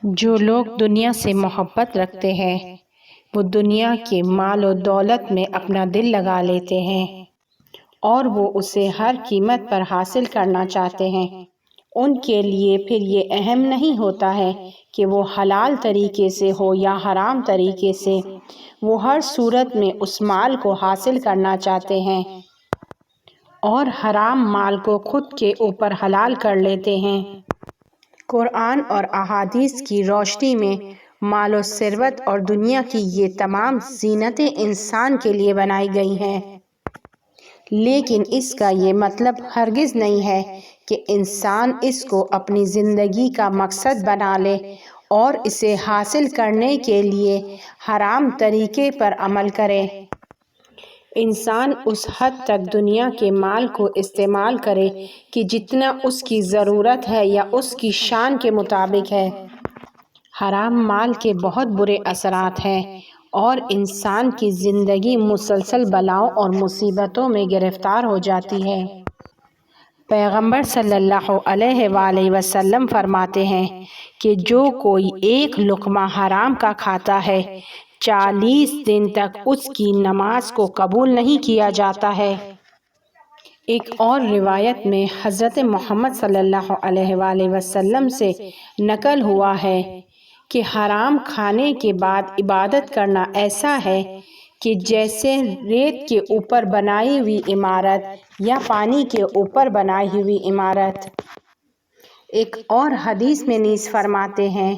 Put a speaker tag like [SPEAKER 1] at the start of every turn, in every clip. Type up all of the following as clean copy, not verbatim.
[SPEAKER 1] جو لوگ دنیا سے محبت رکھتے ہیں وہ دنیا کے مال و دولت میں اپنا دل لگا لیتے ہیں اور وہ اسے ہر قیمت پر حاصل کرنا چاہتے ہیں۔ ان کے لیے پھر یہ اہم نہیں ہوتا ہے کہ وہ حلال طریقے سے ہو یا حرام طریقے سے، وہ ہر صورت میں اس مال کو حاصل کرنا چاہتے ہیں اور حرام مال کو خود کے اوپر حلال کر لیتے ہیں۔ قرآن اور احادیث کی روشنی میں مال و ثروت اور دنیا کی یہ تمام زینتیں انسان کے لیے بنائی گئی ہیں، لیکن اس کا یہ مطلب ہرگز نہیں ہے کہ انسان اس کو اپنی زندگی کا مقصد بنا لے اور اسے حاصل کرنے کے لیے حرام طریقے پر عمل کرے۔ انسان اس حد تک دنیا کے مال کو استعمال کرے کہ جتنا اس کی ضرورت ہے یا اس کی شان کے مطابق ہے۔ حرام مال کے بہت برے اثرات ہیں اور انسان کی زندگی مسلسل بلاؤں اور مصیبتوں میں گرفتار ہو جاتی ہے۔ پیغمبر صلی اللہ علیہ وآلہ وسلم فرماتے ہیں کہ جو کوئی ایک لقمہ حرام کا کھاتا ہے 40 دن تک اس کی نماز کو قبول نہیں کیا جاتا ہے۔ ایک اور روایت میں حضرت محمد صلی اللہ علیہ وآلہ وسلم سے نقل ہوا ہے کہ حرام کھانے کے بعد عبادت کرنا ایسا ہے کہ جیسے ریت کے اوپر بنائی ہوئی عمارت یا پانی کے اوپر بنائی ہوئی عمارت۔ ایک اور حدیث میں نیز فرماتے ہیں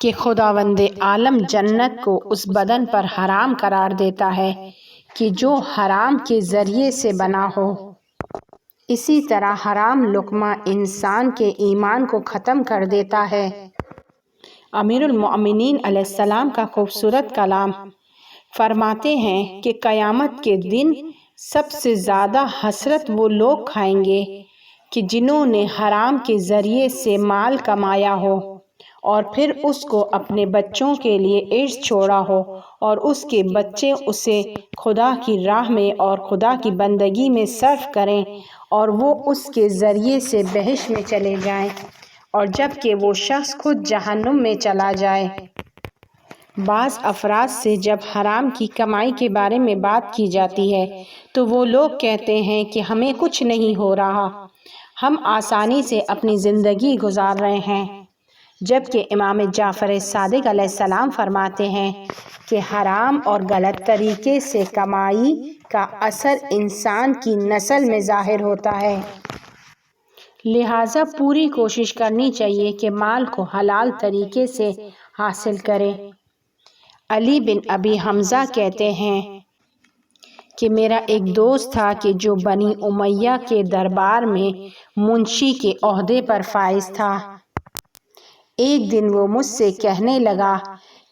[SPEAKER 1] کہ خداوند عالم جنت کو اس بدن پر حرام قرار دیتا ہے کہ جو حرام کے ذریعے سے بنا ہو۔ اسی طرح حرام لقمہ انسان کے ایمان کو ختم کر دیتا ہے۔ امیر المؤمنین علیہ السلام کا خوبصورت کلام فرماتے ہیں کہ قیامت کے دن سب سے زیادہ حسرت وہ لوگ کھائیں گے کہ جنہوں نے حرام کے ذریعے سے مال کمایا ہو اور پھر اس کو اپنے بچوں کے لیے ارث چھوڑا ہو اور اس کے بچے اسے خدا کی راہ میں اور خدا کی بندگی میں صرف کریں اور وہ اس کے ذریعے سے بہشت میں چلے جائیں اور جب کہ وہ شخص خود جہنم میں چلا جائے۔ بعض افراد سے جب حرام کی کمائی کے بارے میں بات کی جاتی ہے تو وہ لوگ کہتے ہیں کہ ہمیں کچھ نہیں ہو رہا، ہم آسانی سے اپنی زندگی گزار رہے ہیں، جبکہ امام جعفر صادق علیہ السلام فرماتے ہیں کہ حرام اور غلط طریقے سے کمائی کا اثر انسان کی نسل میں ظاہر ہوتا ہے۔ لہٰذا پوری کوشش کرنی چاہیے کہ مال کو حلال طریقے سے حاصل کرے۔ علی بن ابی حمزہ کہتے ہیں کہ میرا ایک دوست تھا کہ جو بنی امیہ کے دربار میں منشی کے عہدے پر فائز تھا۔ ایک دن وہ مجھ سے کہنے لگا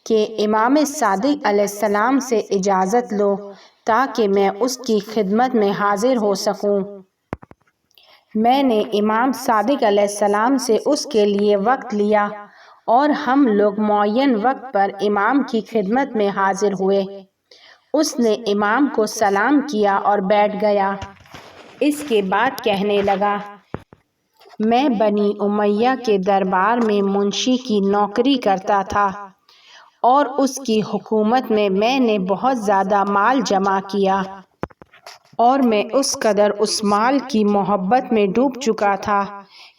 [SPEAKER 1] کہ امام صادق علیہ السلام سے اجازت لو تاکہ میں اس کی خدمت میں حاضر ہو سکوں۔ میں نے امام صادق علیہ السلام سے اس کے لیے وقت لیا اور ہم لوگ معین وقت پر امام کی خدمت میں حاضر ہوئے۔ اس نے امام کو سلام کیا اور بیٹھ گیا۔ اس کے بعد کہنے لگا، میں بنی امیہ کے دربار میں منشی کی نوکری کرتا تھا اور اس کی حکومت میں نے بہت زیادہ مال جمع کیا اور میں اس قدر اس مال کی محبت میں ڈوب چکا تھا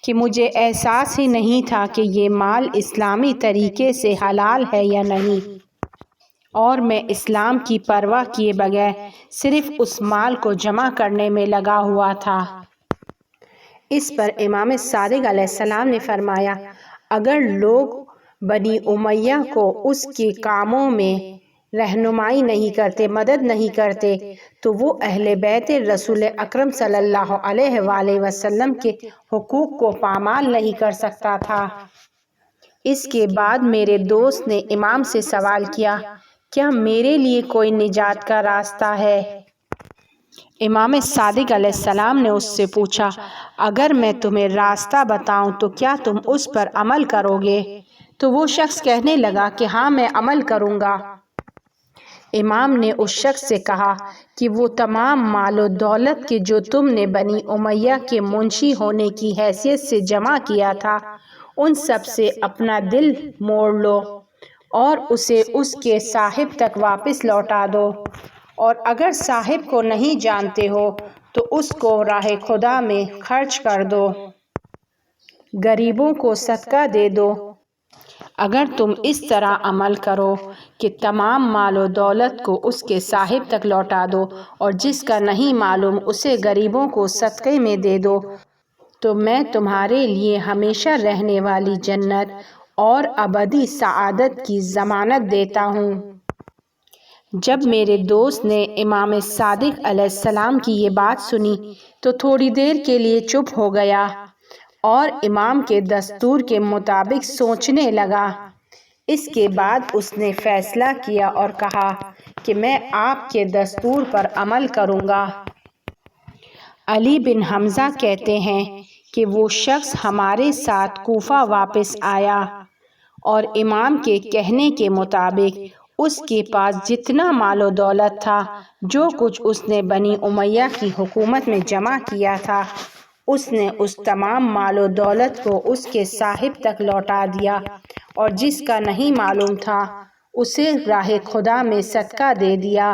[SPEAKER 1] کہ مجھے احساس ہی نہیں تھا کہ یہ مال اسلامی طریقے سے حلال ہے یا نہیں، اور میں اسلام کی پرواہ کیے بغیر صرف اس مال کو جمع کرنے میں لگا ہوا تھا۔ اس پر امام صادق علیہ السلام نے فرمایا، اگر لوگ بنی امیہ کو اس کے کاموں میں رہنمائی نہیں کرتے، مدد نہیں کرتے تو وہ اہل بیت رسول اکرم صلی اللہ علیہ وآلہ وسلم کے حقوق کو پامال نہیں کر سکتا تھا۔ اس کے بعد میرے دوست نے امام سے سوال کیا، کیا میرے لیے کوئی نجات کا راستہ ہے؟ امام صادق علیہ السلام نے اس سے پوچھا، اگر میں تمہیں راستہ بتاؤں تو کیا تم اس پر عمل کرو گے؟ تو وہ شخص کہنے لگا کہ ہاں میں عمل کروں گا۔ امام نے اس شخص سے کہا کہ وہ تمام مال و دولت کے جو تم نے بنی امیہ کے منشی ہونے کی حیثیت سے جمع کیا تھا ان سب سے اپنا دل موڑ لو اور اسے اس کے صاحب تک واپس لوٹا دو، اور اگر صاحب کو نہیں جانتے ہو تو اس کو راہ خدا میں خرچ کر دو، غریبوں کو صدقہ دے دو۔ اگر تم اس طرح عمل کرو کہ تمام مال و دولت کو اس کے صاحب تک لوٹا دو اور جس کا نہیں معلوم اسے غریبوں کو صدقے میں دے دو، تو میں تمہارے لیے ہمیشہ رہنے والی جنت اور ابدی سعادت کی ضمانت دیتا ہوں۔ جب میرے دوست نے امام صادق علیہ السلام کی یہ بات سنی تو تھوڑی دیر کے لیے چپ ہو گیا اور امام کے دستور کے مطابق سوچنے لگا۔ اس کے بعد اس نے فیصلہ کیا اور کہا کہ میں آپ کے دستور پر عمل کروں گا۔ علی بن حمزہ کہتے ہیں کہ وہ شخص ہمارے ساتھ کوفہ واپس آیا اور امام کے کہنے کے مطابق اس کے پاس جتنا مال و دولت تھا، جو کچھ اس نے بنی امیہ کی حکومت میں جمع کیا تھا، اس نے اس تمام مال و دولت کو اس کے صاحب تک لوٹا دیا اور جس کا نہیں معلوم تھا اسے راہ خدا میں صدقہ دے دیا۔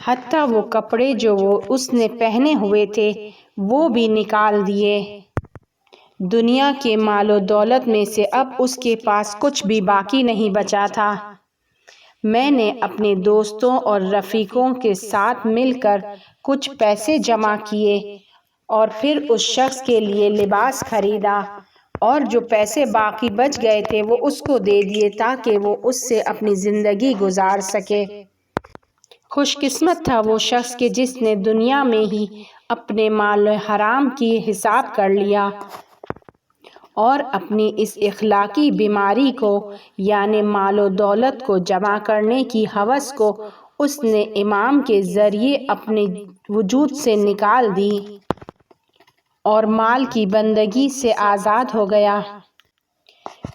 [SPEAKER 1] حتیٰ وہ کپڑے جو اس نے پہنے ہوئے تھے وہ بھی نکال دیے۔ دنیا کے مال و دولت میں سے اب اس کے پاس کچھ بھی باقی نہیں بچا تھا۔ میں نے اپنے دوستوں اور رفیقوں کے ساتھ مل کر کچھ پیسے جمع کیے اور پھر اس شخص کے لیے لباس خریدا، اور جو پیسے باقی بچ گئے تھے وہ اس کو دے دیے تاکہ وہ اس سے اپنی زندگی گزار سکے۔ خوش قسمت تھا وہ شخص کہ جس نے دنیا میں ہی اپنے مال حرام کی حساب کر لیا اور اپنی اس اخلاقی بیماری کو یعنی مال و دولت کو جمع کرنے کی ہوس کو اس نے امام کے ذریعے اپنے وجود سے نکال دی اور مال کی بندگی سے آزاد ہو گیا۔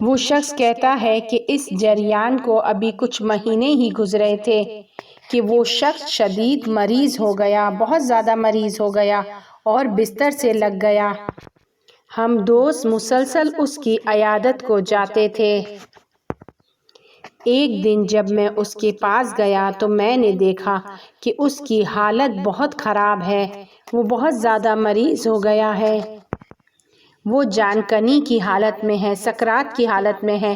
[SPEAKER 1] وہ شخص کہتا ہے کہ اس جریان کو ابھی کچھ مہینے ہی گزرے تھے کہ وہ شخص شدید مریض ہو گیا، بہت زیادہ مریض ہو گیا اور بستر سے لگ گیا۔ ہم دوست مسلسل اس کی عیادت کو جاتے تھے۔ ایک دن جب میں اس کے پاس گیا تو میں نے دیکھا کہ اس کی حالت بہت خراب ہے، وہ بہت زیادہ مریض ہو گیا ہے، وہ جان کنی کی حالت میں ہے، سکرات کی حالت میں ہے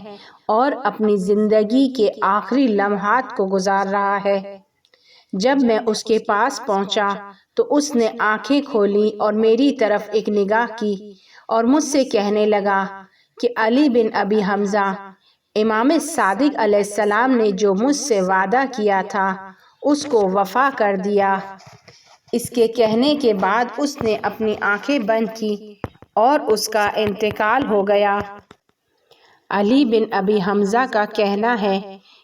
[SPEAKER 1] اور اپنی زندگی کے آخری لمحات کو گزار رہا ہے۔ جب میں اس کے پاس پہنچا تو اس نے آنکھیں کھولی اور میری طرف ایک نگاہ کی اور مجھ سے کہنے لگا کہ علی بن ابی حمزہ، امام صادق علیہ السلام نے جو مجھ سے وعدہ کیا تھا اس کو وفا کر دیا۔ اس کے کہنے کے بعد اس نے اپنی آنکھیں بند کی اور اس کا انتقال ہو گیا۔ علی بن ابی حمزہ کا کہنا ہے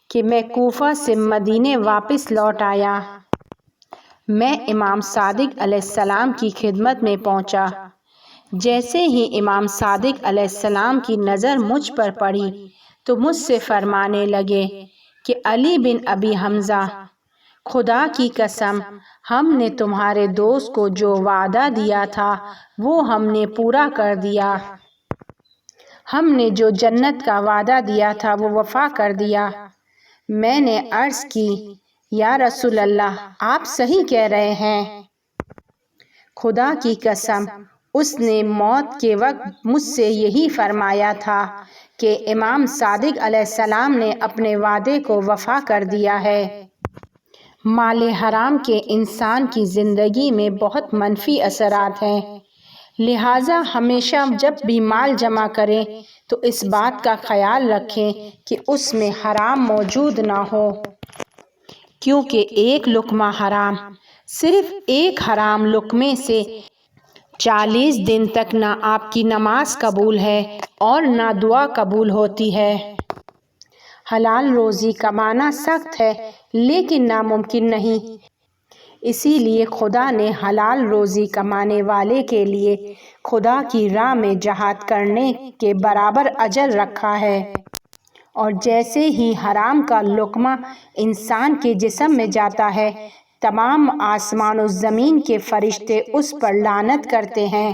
[SPEAKER 1] کہ میں کوفہ سے مدینے واپس لوٹ آیا۔ میں امام صادق علیہ السلام کی خدمت میں پہنچا۔ جیسے ہی امام صادق علیہ السلام کی نظر مجھ پر پڑی تو مجھ سے فرمانے لگے کہ علی بن ابی حمزہ، خدا کی قسم، ہم نے تمہارے دوست کو جو وعدہ دیا تھا وہ ہم نے پورا کر دیا۔ ہم نے جو جنت کا وعدہ دیا تھا وہ وفا کر دیا۔ میں نے عرض کی، یا رسول اللہ، آپ صحیح کہہ رہے ہیں۔ خدا کی قسم، اس نے موت کے وقت مجھ سے یہی فرمایا تھا کہ امام صادق علیہ السلام نے اپنے وعدے کو وفا کر دیا ہے۔ مال حرام کے انسان کی زندگی میں بہت منفی اثرات ہیں، لہٰذا ہمیشہ جب بھی مال جمع کریں تو اس بات کا خیال رکھیں کہ اس میں حرام موجود نہ ہو، کیونکہ ایک لقمہ حرام، صرف ایک حرام لقمے سے 40 دن تک نہ آپ کی نماز قبول ہے اور نہ دعا قبول ہوتی ہے۔ حلال روزی کمانا سخت ہے لیکن ناممکن نہیں، اسی لیے خدا نے حلال روزی کمانے والے کے لیے خدا کی راہ میں جہاد کرنے کے برابر اجر رکھا ہے، اور جیسے ہی حرام کا لقمہ انسان کے جسم میں جاتا ہے تمام آسمان و زمین کے فرشتے اس پر لعنت کرتے ہیں۔